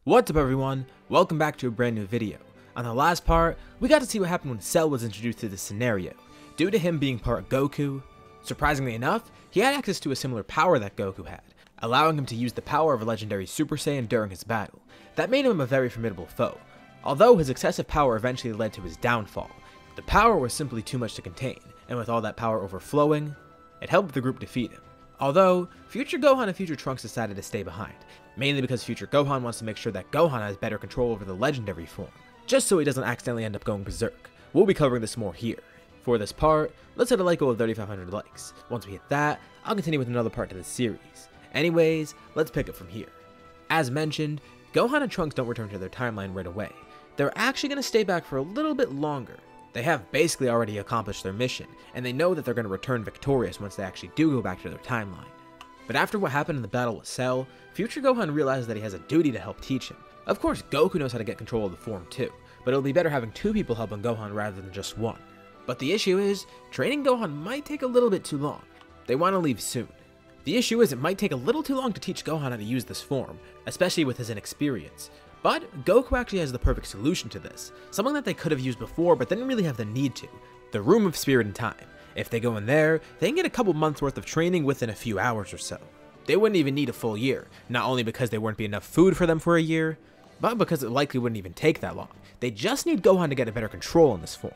What's up everyone, welcome back to a brand new video. On the last part, we got to see what happened when Cell was introduced to this scenario. Due to him being part Goku, surprisingly enough, he had access to a similar power that Goku had, allowing him to use the power of a legendary Super Saiyan during his battle. That made him a very formidable foe, although his excessive power eventually led to his downfall. The power was simply too much to contain, and with all that power overflowing, it helped the group defeat him. Although, Future Gohan and Future Trunks decided to stay behind, mainly because Future Gohan wants to make sure that Gohan has better control over the legendary form, just so he doesn't accidentally end up going berserk. We'll be covering this more here. For this part, let's hit a like goal of 3,500 likes. Once we hit that, I'll continue with another part to this series. Anyways, let's pick it from here. As mentioned, Gohan and Trunks don't return to their timeline right away. They're actually going to stay back for a little bit longer. They have basically already accomplished their mission, and they know that they're going to return victorious once they actually do go back to their timeline. But after what happened in the battle with Cell, Future Gohan realizes that he has a duty to help teach him. Of course, Goku knows how to get control of the form too, but it'll be better having two people helping Gohan rather than just one. But the issue is, training Gohan might take a little bit too long. They want to leave soon. The issue is it might take a little too long to teach Gohan how to use this form, especially with his inexperience. But Goku actually has the perfect solution to this, something that they could have used before but didn't really have the need to, the Room of Spirit and Time. If they go in there, they can get a couple months worth of training within a few hours or so. They wouldn't even need a full year, not only because there wouldn't be enough food for them for a year, but because it likely wouldn't even take that long. They just need Gohan to get a better control in this form.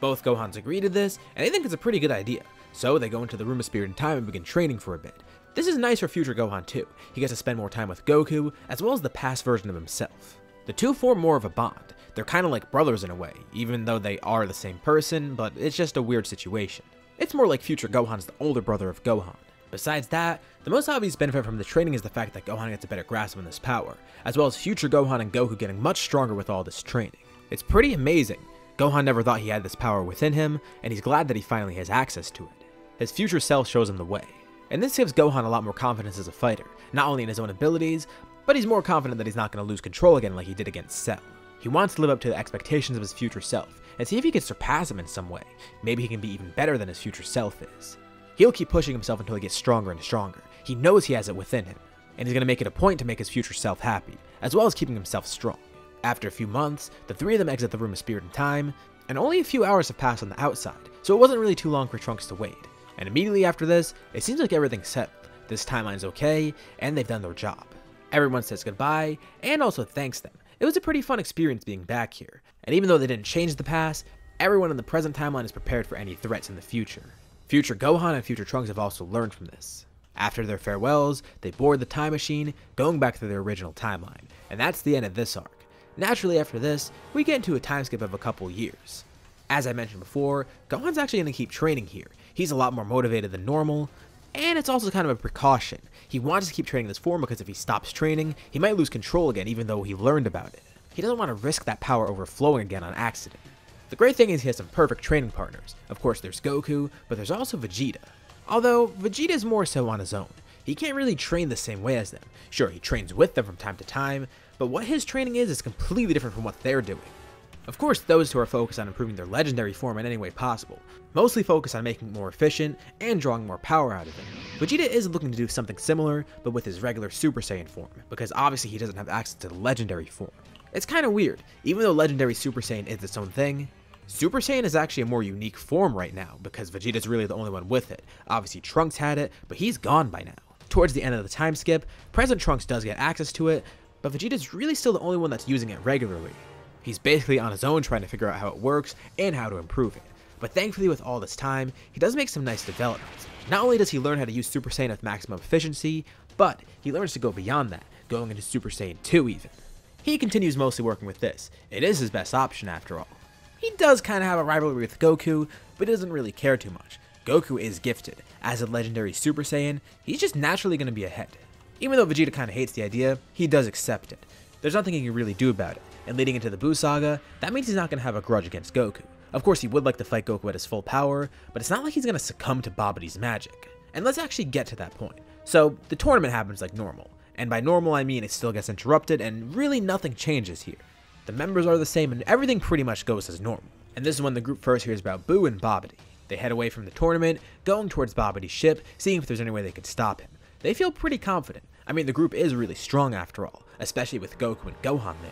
Both Gohans agree to this, and they think it's a pretty good idea, so they go into the Room of Spirit and Time and begin training for a bit. This is nice for Future Gohan too. He gets to spend more time with Goku, as well as the past version of himself. The two form more of a bond. They're kind of like brothers in a way, even though they are the same person, but it's just a weird situation. It's more like Future Gohan's the older brother of Gohan. Besides that, the most obvious benefit from the training is the fact that Gohan gets a better grasp on this power, as well as Future Gohan and Goku getting much stronger with all this training. It's pretty amazing. Gohan never thought he had this power within him, and he's glad that he finally has access to it. His future self shows him the way. And this gives Gohan a lot more confidence as a fighter, not only in his own abilities, but he's more confident that he's not going to lose control again like he did against Cell. He wants to live up to the expectations of his future self, and see if he can surpass him in some way. Maybe he can be even better than his future self is. He'll keep pushing himself until he gets stronger and stronger. He knows he has it within him, and he's going to make it a point to make his future self happy, as well as keeping himself strong. After a few months, the three of them exit the Room of Spirit and Time, and only a few hours have passed on the outside, so it wasn't really too long for Trunks to wait. And immediately after this, it seems like everything's settled. This timeline's okay, and they've done their job. Everyone says goodbye, and also thanks them. It was a pretty fun experience being back here, and even though they didn't change the past, everyone in the present timeline is prepared for any threats in the future. Future Gohan and Future Trunks have also learned from this. After their farewells, they board the time machine, going back to their original timeline, and that's the end of this arc. Naturally after this, we get into a time skip of a couple years. As I mentioned before, Gohan's actually going to keep training here. He's a lot more motivated than normal, and it's also kind of a precaution. He wants to keep training this form because if he stops training, he might lose control again even though he learned about it. He doesn't want to risk that power overflowing again on accident. The great thing is he has some perfect training partners. Of course there's Goku, but there's also Vegeta. Although, Vegeta is more so on his own. He can't really train the same way as them. Sure, he trains with them from time to time, but what his training is completely different from what they're doing. Of course, those two are focused on improving their legendary form in any way possible, mostly focused on making it more efficient and drawing more power out of it. Vegeta is looking to do something similar, but with his regular Super Saiyan form, because obviously he doesn't have access to the legendary form. It's kind of weird, even though legendary Super Saiyan is its own thing, Super Saiyan is actually a more unique form right now, because Vegeta's really the only one with it. Obviously Trunks had it, but he's gone by now. Towards the end of the time skip, present Trunks does get access to it, but Vegeta's really still the only one that's using it regularly. He's basically on his own trying to figure out how it works and how to improve it. But thankfully with all this time, he does make some nice developments. Not only does he learn how to use Super Saiyan with maximum efficiency, but he learns to go beyond that, going into Super Saiyan 2 even. He continues mostly working with this. It is his best option after all. He does kind of have a rivalry with Goku, but doesn't really care too much. Goku is gifted. As a legendary Super Saiyan, he's just naturally going to be ahead. Even though Vegeta kind of hates the idea, he does accept it. There's nothing he can really do about it. And leading into the Buu Saga, that means he's not going to have a grudge against Goku. Of course, he would like to fight Goku at his full power, but it's not like he's going to succumb to Babidi's magic. And let's actually get to that point. So, the tournament happens like normal. And by normal, I mean it still gets interrupted, and really nothing changes here. The members are the same, and everything pretty much goes as normal. And this is when the group first hears about Buu and Babidi. They head away from the tournament, going towards Babidi's ship, seeing if there's any way they could stop him. They feel pretty confident. I mean, the group is really strong after all. especially with Goku and Gohan there.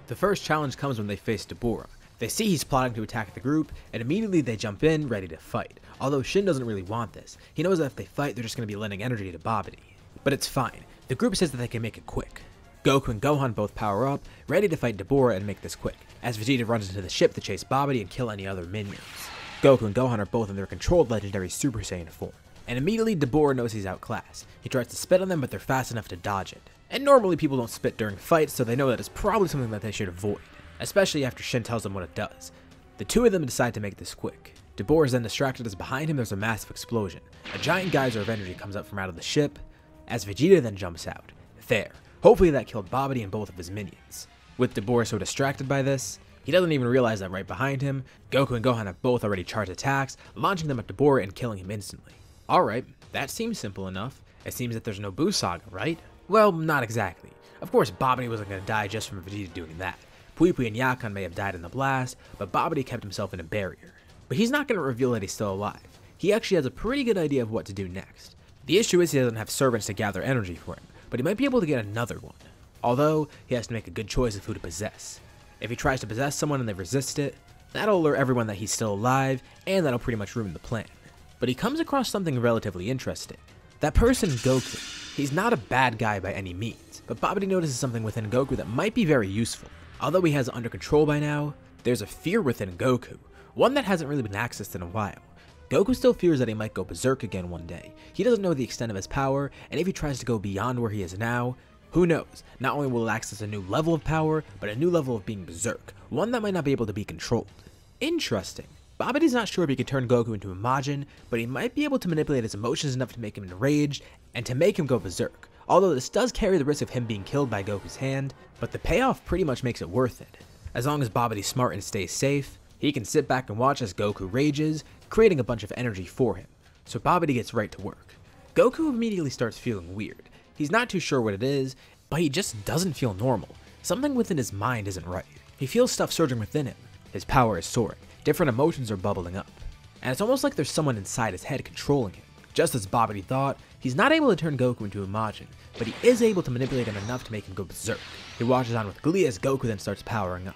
The first challenge comes when they face Dabura. They see he's plotting to attack the group, and immediately they jump in, ready to fight. Although Shin doesn't really want this. He knows that if they fight, they're just going to be lending energy to Babidi. But it's fine. The group says that they can make it quick. Goku and Gohan both power up, ready to fight Dabura and make this quick, as Vegeta runs into the ship to chase Babidi and kill any other minions. Goku and Gohan are both in their controlled legendary Super Saiyan form, and immediately Dabura knows he's outclassed. He tries to spit on them, but they're fast enough to dodge it. And normally people don't spit during fights, so they know that it's probably something that they should avoid, especially after Shin tells them what it does. The two of them decide to make this quick. Dabura is then distracted as behind him there's a massive explosion. A giant geyser of energy comes up from out of the ship, as Vegeta then jumps out. There. Hopefully that killed Babidi and both of his minions. With Dabura so distracted by this, he doesn't even realize that right behind him, Goku and Gohan have both already charged attacks, launching them at Dabura and killing him instantly. Alright, that seems simple enough. It seems that there's no Buu Saga, right? Well, not exactly. Of course, Babidi wasn't going to die just from Vegeta doing that. Pui Pui and Yakan may have died in the blast, but Babidi kept himself in a barrier. But he's not going to reveal that he's still alive. He actually has a pretty good idea of what to do next. The issue is he doesn't have servants to gather energy for him, but he might be able to get another one. Although, he has to make a good choice of who to possess. If he tries to possess someone and they resist it, that'll alert everyone that he's still alive, and that'll pretty much ruin the plan. But he comes across something relatively interesting. That person, Goku. He's not a bad guy by any means, but Babidi notices something within Goku that might be very useful. Although he has it under control by now, there's a fear within Goku, one that hasn't really been accessed in a while. Goku still fears that he might go berserk again one day. He doesn't know the extent of his power, and if he tries to go beyond where he is now, who knows, not only will it access a new level of power, but a new level of being berserk, one that might not be able to be controlled. Interesting. Babidi's not sure if he can turn Goku into a Majin, but he might be able to manipulate his emotions enough to make him enraged, and to make him go berserk. Although this does carry the risk of him being killed by Goku's hand, but the payoff pretty much makes it worth it. As long as Babidi's smart and stays safe, he can sit back and watch as Goku rages, creating a bunch of energy for him. So Babidi gets right to work. Goku immediately starts feeling weird. He's not too sure what it is, but he just doesn't feel normal. Something within his mind isn't right. He feels stuff surging within him. His power is soaring. Different emotions are bubbling up. And it's almost like there's someone inside his head controlling him. Just as Babidi thought, he's not able to turn Goku into a Majin, but he is able to manipulate him enough to make him go berserk. He watches on with glee as Goku then starts powering up.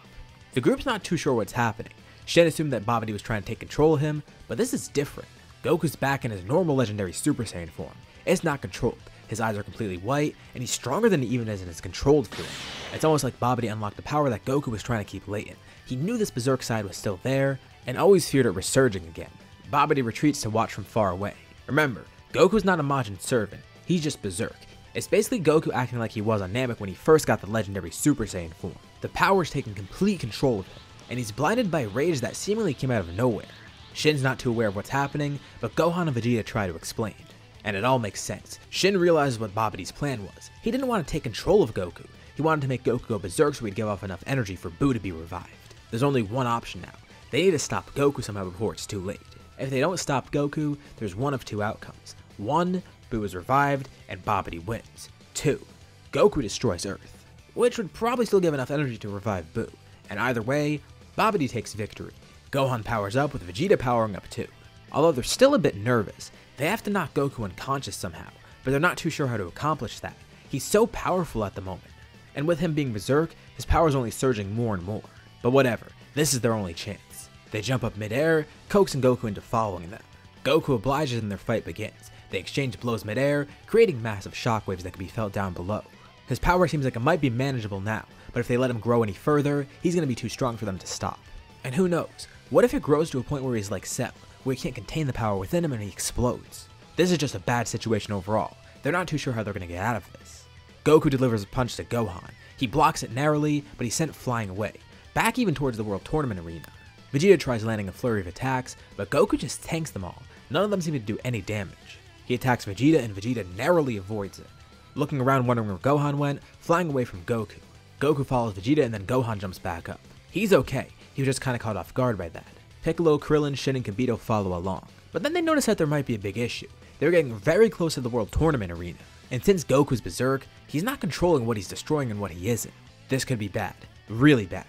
The group's not too sure what's happening. Shen assumed that Babidi was trying to take control of him, but this is different. Goku's back in his normal legendary Super Saiyan form. It's not controlled. His eyes are completely white, and he's stronger than he even is in his controlled form. It's almost like Babidi unlocked the power that Goku was trying to keep latent. He knew this berserk side was still there, and always feared it resurging again. Babidi retreats to watch from far away. Remember, Goku's not a Majin servant, he's just berserk. It's basically Goku acting like he was on Namek when he first got the legendary Super Saiyan form. The power's taking complete control of him, and he's blinded by rage that seemingly came out of nowhere. Shin's not too aware of what's happening, but Gohan and Vegeta try to explain. And it all makes sense. Shin realizes what Babidi's plan was. He didn't want to take control of Goku. He wanted to make Goku go berserk so he'd give off enough energy for Buu to be revived. There's only one option now. They need to stop Goku somehow before it's too late. If they don't stop Goku, there's one of two outcomes. 1, Buu is revived, and Babidi wins. 2, Goku destroys Earth, which would probably still give enough energy to revive Buu. And either way, Babidi takes victory. Gohan powers up with Vegeta powering up too. Although they're still a bit nervous, they have to knock Goku unconscious somehow, but they're not too sure how to accomplish that. He's so powerful at the moment, and with him being berserk, his power is only surging more and more. But whatever, this is their only chance. They jump up midair, coaxing Goku into following them. Goku obliges and their fight begins. They exchange blows midair, creating massive shockwaves that can be felt down below. His power seems like it might be manageable now, but if they let him grow any further, he's going to be too strong for them to stop. And who knows, what if it grows to a point where he's like Cell, where he can't contain the power within him and he explodes? This is just a bad situation overall. They're not too sure how they're going to get out of this. Goku delivers a punch to Gohan. He blocks it narrowly, but he's sent flying away, back even towards the World Tournament arena. Vegeta tries landing a flurry of attacks, but Goku just tanks them all. None of them seem to do any damage. He attacks Vegeta and Vegeta narrowly avoids it. Looking around wondering where Gohan went, flying away from Goku. Goku follows Vegeta and then Gohan jumps back up. He's okay, he was just kinda caught off guard by that. Piccolo, Krillin, Shin, and Kibito follow along. But then they notice that there might be a big issue. They're getting very close to the World Tournament arena. And since Goku's berserk, he's not controlling what he's destroying and what he isn't. This could be bad. Really bad.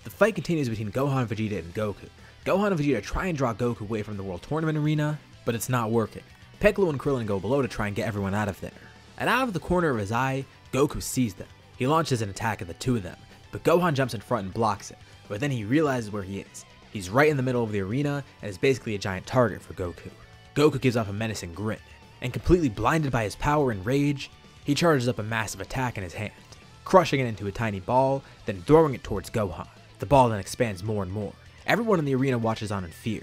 The fight continues between Gohan, Vegeta, and Goku. Gohan and Vegeta try and draw Goku away from the World Tournament arena, but it's not working. Piccolo and Krillin go below to try and get everyone out of there. And out of the corner of his eye, Goku sees them. He launches an attack at the two of them, but Gohan jumps in front and blocks it, but then he realizes where he is. He's right in the middle of the arena and is basically a giant target for Goku. Goku gives off a menacing grin, and completely blinded by his power and rage, he charges up a massive attack in his hand, crushing it into a tiny ball, then throwing it towards Gohan. The ball then expands more and more. Everyone in the arena watches on in fear.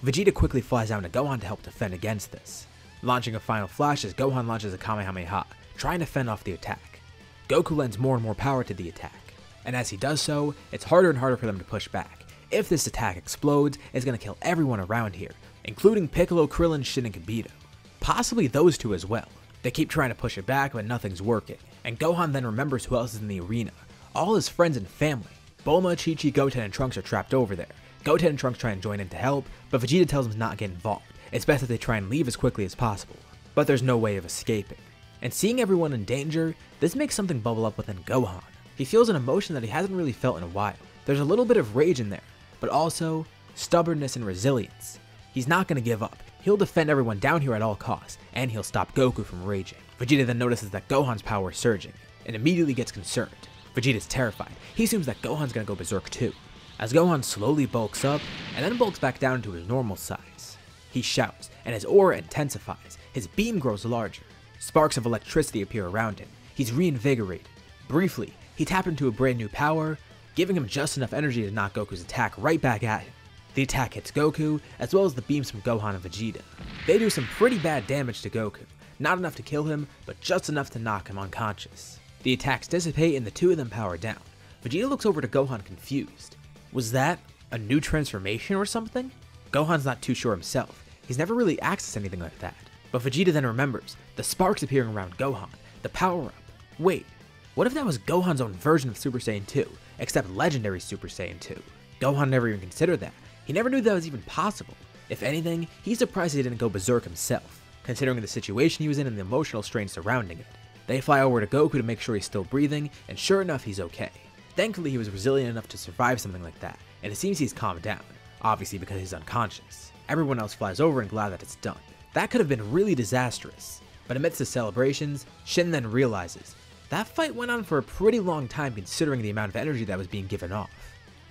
Vegeta quickly flies down to Gohan to help defend against this, launching a final flash as Gohan launches a Kamehameha, trying to fend off the attack. Goku lends more and more power to the attack, and as he does so, it's harder and harder for them to push back. If this attack explodes, it's going to kill everyone around here, including Piccolo, Krillin, Shin, and Kibito. Possibly those two as well. They keep trying to push it back, but nothing's working, and Gohan then remembers who else is in the arena. All his friends and family. Bulma, Chi-Chi, Goten, and Trunks are trapped over there. Goten and Trunks try and join in to help, but Vegeta tells them to not get involved. It's best that they try and leave as quickly as possible. But there's no way of escaping. And seeing everyone in danger, this makes something bubble up within Gohan. He feels an emotion that he hasn't really felt in a while. There's a little bit of rage in there, but also stubbornness and resilience. He's not going to give up. He'll defend everyone down here at all costs, and he'll stop Goku from raging. Vegeta then notices that Gohan's power is surging, and immediately gets concerned. Vegeta's terrified. He assumes that Gohan's going to go berserk too, as Gohan slowly bulks up, and then bulks back down to his normal size. He shouts, and his aura intensifies. His beam grows larger. Sparks of electricity appear around him. He's reinvigorated. Briefly, he tapped into a brand new power, giving him just enough energy to knock Goku's attack right back at him. The attack hits Goku, as well as the beams from Gohan and Vegeta. They do some pretty bad damage to Goku, not enough to kill him, but just enough to knock him unconscious. The attacks dissipate and the two of them power down. Vegeta looks over to Gohan confused. Was that a new transformation or something? Gohan's not too sure himself. He's never really accessed anything like that. But Vegeta then remembers the sparks appearing around Gohan, the power-up. Wait, what if that was Gohan's own version of Super Saiyan 2, except legendary Super Saiyan 2? Gohan never even considered that. He never knew that was even possible. If anything, he's surprised he didn't go berserk himself, considering the situation he was in and the emotional strain surrounding it. They fly over to Goku to make sure he's still breathing, and sure enough, he's okay. Thankfully, he was resilient enough to survive something like that, and it seems he's calmed down, obviously because he's unconscious. Everyone else flies over and glad that it's done. That could have been really disastrous, but amidst the celebrations, Shin then realizes that fight went on for a pretty long time considering the amount of energy that was being given off.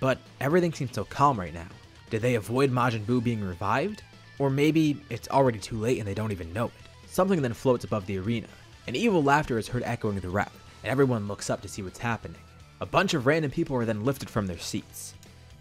But everything seems so calm right now. Did they avoid Majin Buu being revived? Or maybe it's already too late and they don't even know it. Something then floats above the arena. An evil laughter is heard echoing the route, and everyone looks up to see what's happening. A bunch of random people are then lifted from their seats.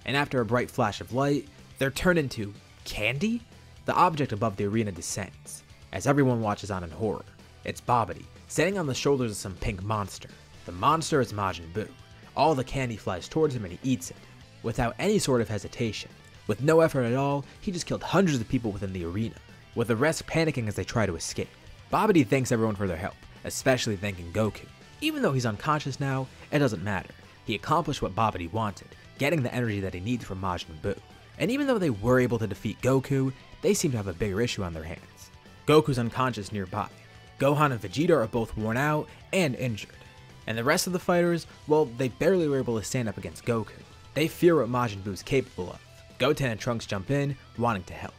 And after a bright flash of light, they're turned into candy? The object above the arena descends, as everyone watches on in horror. It's Babidi, standing on the shoulders of some pink monster. The monster is Majin Buu. All the candy flies towards him and he eats it, without any sort of hesitation. With no effort at all, he just killed hundreds of people within the arena, with the rest panicking as they try to escape. Babidi thanks everyone for their help, especially thanking Goku. Even though he's unconscious now, it doesn't matter. He accomplished what Babidi wanted, getting the energy that he needs from Majin Buu. And even though they were able to defeat Goku, they seem to have a bigger issue on their hands. Goku's unconscious nearby. Gohan and Vegeta are both worn out and injured. And the rest of the fighters, well, they barely were able to stand up against Goku. They fear what Majin Buu's capable of. Goten and Trunks jump in, wanting to help.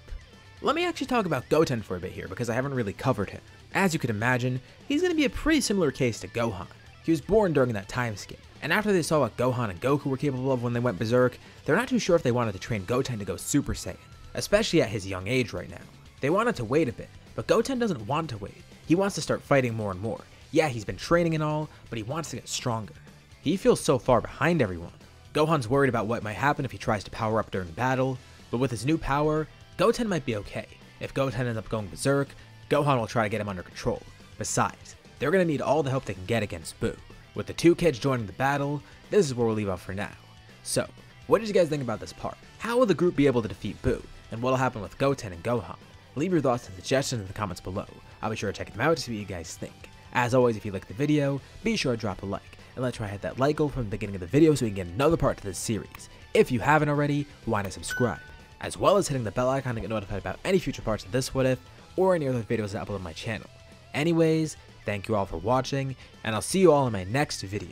Let me actually talk about Goten for a bit here because I haven't really covered him. As you could imagine, he's going to be a pretty similar case to Gohan. He was born during that time skip, and after they saw what Gohan and Goku were capable of when they went berserk, they're not too sure if they wanted to train Goten to go Super Saiyan, especially at his young age right now. They wanted to wait a bit, but Goten doesn't want to wait. He wants to start fighting more and more. Yeah, he's been training and all, but he wants to get stronger. He feels so far behind everyone. Gohan's worried about what might happen if he tries to power up during battle, but with his new power, Goten might be okay. If Goten ends up going berserk, Gohan will try to get him under control. Besides, they're going to need all the help they can get against Buu. With the two kids joining the battle, this is where we'll leave off for now. So, what did you guys think about this part? How will the group be able to defeat Buu? And what will happen with Goten and Gohan? Leave your thoughts and suggestions in the comments below. I'll be sure to check them out to see what you guys think. As always, if you liked the video, be sure to drop a like. And let's try to hit that like goal from the beginning of the video so we can get another part to this series. If you haven't already, why not subscribe? As well as hitting the bell icon to get notified about any future parts of this What If, or any other videos that I upload on my channel. Anyways, thank you all for watching, and I'll see you all in my next video.